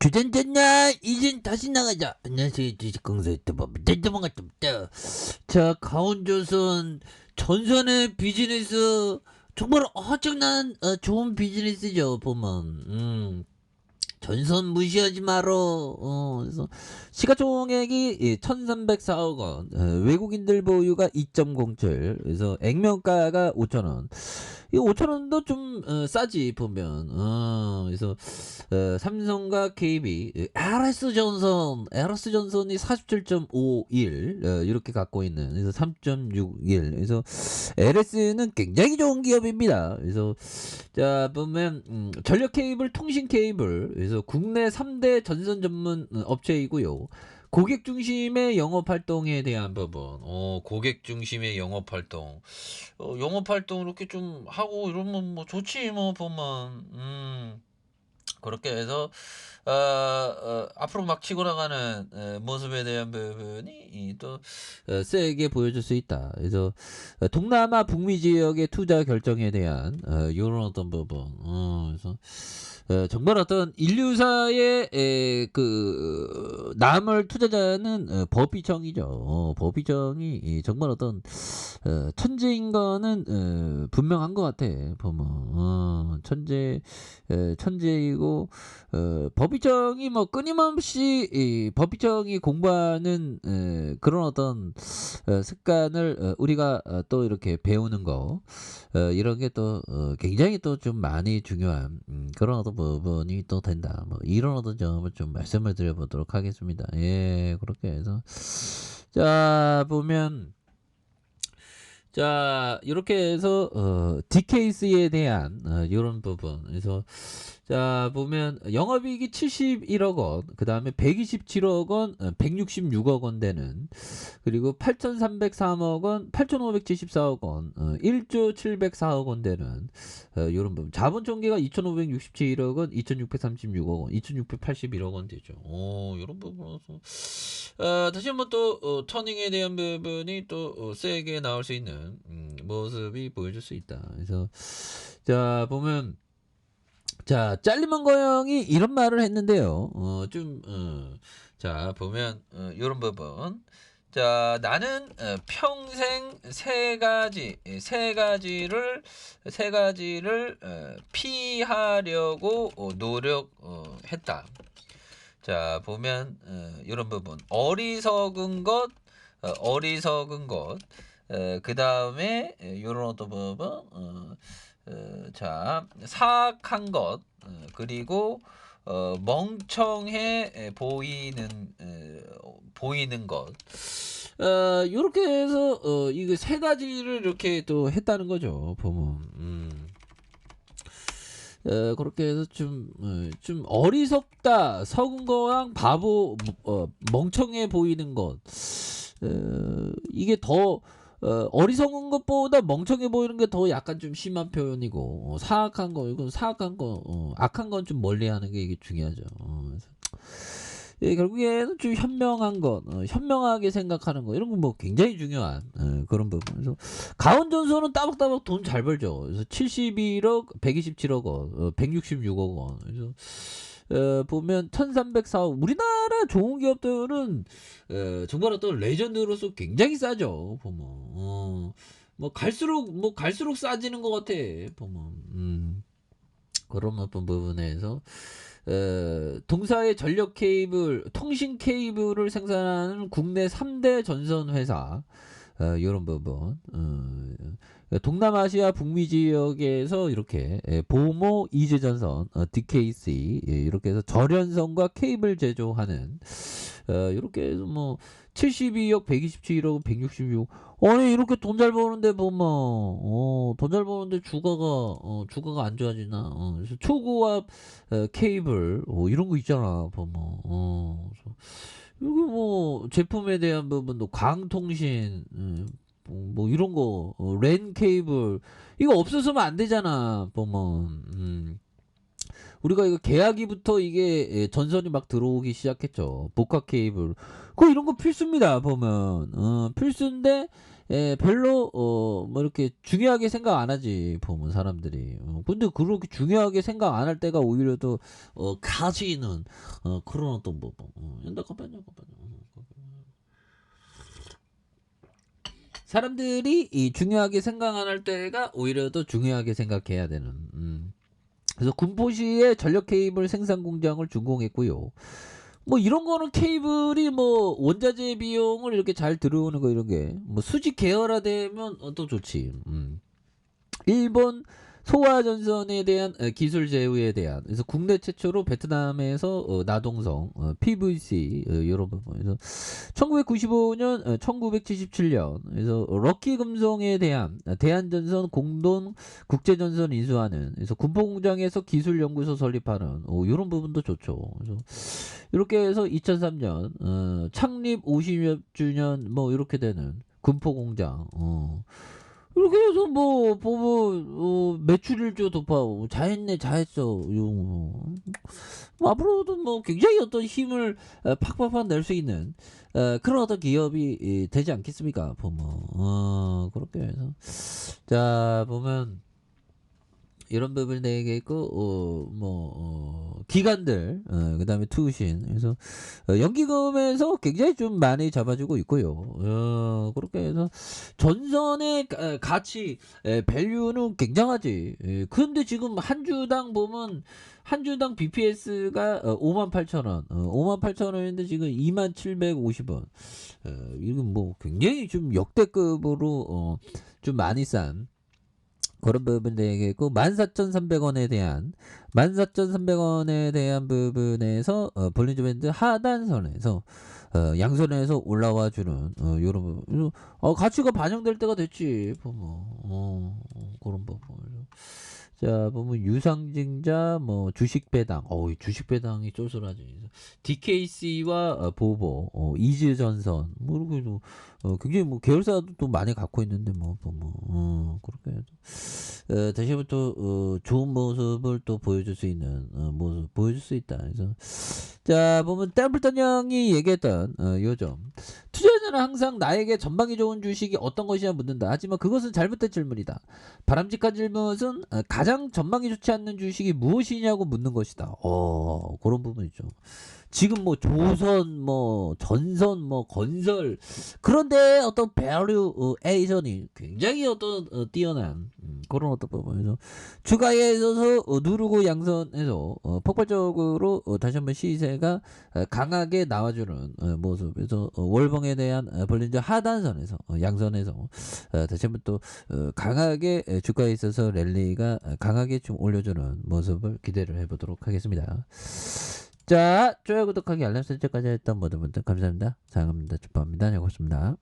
주전 됐나? 이젠 다시 나가자. 안녕하세요. 주식공사 유튜버 반갑습니다. 자, 가온조선 전선의 비즈니스 정말 엄청난 좋은 비즈니스죠. 보면 전선 무시하지 말어. 그래서 시가총액이 1304억 원, 외국인들 보유가 2.07, 그래서 액면가가 5,000원. 이 5,000원도 좀 싸지 보면. 그래서 삼성과 KB, LS전선이 47.51 이렇게 갖고 있는, 그래서 3.61. 그래서 LS는 굉장히 좋은 기업입니다. 그래서 자 보면 전력 케이블, 통신 케이블, 그래서 국내 3대 전선 전문 업체이고요. 고객 중심의 영업 활동에 대한 부분. 고객 중심의 영업 활동. 영업 활동 이렇게 좀 하고 이러면 뭐 좋지 뭐 보면. 그렇게 해서 앞으로 막 치고 나가는 모습에 대한 부분이 또 세게 보여줄 수 있다. 그래서 동남아 북미 지역의 투자 결정에 대한 이런 어떤 부분. 그래서 정말 어떤 인류사의 그 남을 투자자는 법비청이죠. 법비청이 정말 어떤 천재인 거는 분명한 것 같아. 보면 천재이고 법비청이 뭐 끊임없이 법비청이 공부하는 그런 어떤 습관을 우리가 또 이렇게 배우는 거, 이런 게 또 굉장히 또 좀 많이 중요한 그런 어떤 부분이 또 된다. 뭐 이런 어떤 점을 좀 말씀을 드려보도록 하겠습니다. 예, 그렇게 해서 자 보면. 자 이렇게 해서 DKC에 대한 이런 부분. 그래서 자 보면 영업이익이 71억 원, 그 다음에 127억 원, 166억 원 되는, 그리고 8,303억 원, 8,574억 원, 1조 704억 원 되는 이런 부분. 자본 총계가 2,567억 원, 2,636억 원, 2,681억 원 되죠. 이런 부분에서 다시 한번 또 터닝에 대한 부분이 또 세게 나올 수 있는 모습이 보여줄 수 있다. 그래서 자 보면. 자, 짤리먼 거영이 이런 말을 했는데요. 자, 보면, 요런 부분. 자, 나는 평생 세 가지를 피하려고 노력했다. 자, 보면, 요런 부분. 어리석은 것, 그 다음에, 요런 어떤 부분, 자, 사악한 것, 그리고 멍청해 보이는 것. 이렇게 해서 이거 세 가지를 이렇게 또 했다는 거죠. 보면. 그렇게 해서 좀 어리석다, 석은 거랑 바보, 멍청해 보이는 것. 이게 더 어리석은 것보다 멍청해 보이는 게 더 약간 좀 심한 표현이고, 사악한 거, 이건 사악한 거, 악한 건 좀 멀리하는 게 이게 중요하죠. 그래서 결국에는 좀 현명한 것, 현명하게 생각하는 거, 이런 건 뭐 굉장히 중요한 그런 부분. 그래서 가온전선은 따박따박 돈 잘 벌죠. 그래서 71억, 127억 원, 166억 원. 그래서 보면 1304억. 우리나라 좋은 기업들은 정말 어떤 레전드로서 굉장히 싸죠. 보면 뭐 갈수록 싸지는 것 같아. 보면 그런 어떤 부분에서 동사의 전력 케이블, 통신 케이블을 생산하는 국내 3대 전선 회사, 이런 부분. 동남아시아 북미 지역에서 이렇게 보모 이재전선, DKC, 이렇게 해서 절연선과 케이블 제조하는, 이렇게 해서 뭐 72억, 127억, 166억. 아니 이렇게 돈 잘 버는데 보면 돈 잘 버는데 주가가 안 좋아지나. 그래서 초고압 케이블 이런 거 있잖아 보면. 그래서 여기 뭐 제품에 대한 부분도 광통신, 뭐 이런 거, 랜 케이블 이거 없어서면 안 되잖아 보면. 우리가 이거 계약기부터 이게 전선이 막 들어오기 시작했죠. 복합 케이블. 이런 거 필수입니다. 보면 필수인데 별로 뭐 이렇게 중요하게 생각 안 하지 보면 사람들이. 근데 그렇게 중요하게 생각 안 할 때가 오히려 더 가지는 그런 어떤 뭐 잠깐만요. 사람들이 이 중요하게 생각 안 할 때가 오히려 더 중요하게 생각해야 되는. 그래서 군포시에 전력 케이블 생산 공장을 준공했고요. 뭐 이런 거는 케이블이 뭐 원자재 비용을 이렇게 잘 들어오는 거 이런 게 뭐 수직 계열화되면 또 좋지. 일본 소화전선에 대한 기술 제휴에 대한 그래서 국내 최초로 베트남에서 나동성 PVC 이런 부분에서 1995년 1977년 그래서 럭키금속에 대한 대한전선 공동 국제전선 인수하는 그래서 군포공장에서 기술연구소 설립하는 이런 부분도 좋죠. 그래서 이렇게 해서 2003년 창립 50주년 뭐 이렇게 되는 군포공장 이렇게 해서 뭐 보면 매출일조 돌파하고 잘했네 잘했어 뭐 앞으로도 뭐 굉장히 어떤 힘을 팍팍팍 낼 수 있는 그런 어떤 기업이 되지 않겠습니까 보면 그렇게 해서 자 보면 이런 부분이 되겠고 기관들 그다음에 투신 그래서 연기금에서 굉장히 좀 많이 잡아주고 있고요. 그렇게 해서 전선의 가치 밸류는 굉장하지. 그런데 지금 한 주당 보면 한 주당 BPS가 58,000원 58,000원인데 지금 2750원 이건 뭐 굉장히 좀 역대급으로 좀 많이 싼 그런 부분 되겠고 14,300원에 대한 부분에서 볼린저 밴드 하단선에서 양선에서 올라와 주는 요런 부분 가치가 반영될 때가 됐지 보면 그런 부분 자 보면 유상증자 뭐 주식 배당 주식 배당이 쏠쏠하지 DKC와 보보 이즈전선 뭐 이렇게 굉장히 뭐 계열사도 또 많이 갖고 있는데 뭐 보면 그렇게 해서 다시부터 좋은 모습을 또 보여줄 수 있는 모습 보여줄 수 있다. 그래서 자 보면 템플턴 형이 얘기했던 요점 투자자는 항상 나에게 전망이 좋은 주식이 어떤 것이냐 묻는다. 하지만 그것은 잘못된 질문이다. 바람직한 질문은 가장 전망이 좋지 않는 주식이 무엇이냐고 묻는 것이다. 그런 부분 있죠. 지금 뭐 조선 뭐 전선 뭐 건설 그런데 어떤 밸류에이션이 굉장히 어떤 뛰어난 그런 어떤 부분에서 주가에 있어서 누르고 양선해서 폭발적으로 다시 한번 시세가 강하게 나와주는 모습에서 월봉에 대한 볼린저 하단선에서 양선에서 다시 한번 또 강하게 주가에 있어서 랠리가 강하게 좀 올려주는 모습을 기대를 해보도록 하겠습니다. 자, 좋아요, 구독하기, 알람 설정까지 했던 모든 분들 감사합니다. 사랑합니다. 축복합니다. 고맙습니다.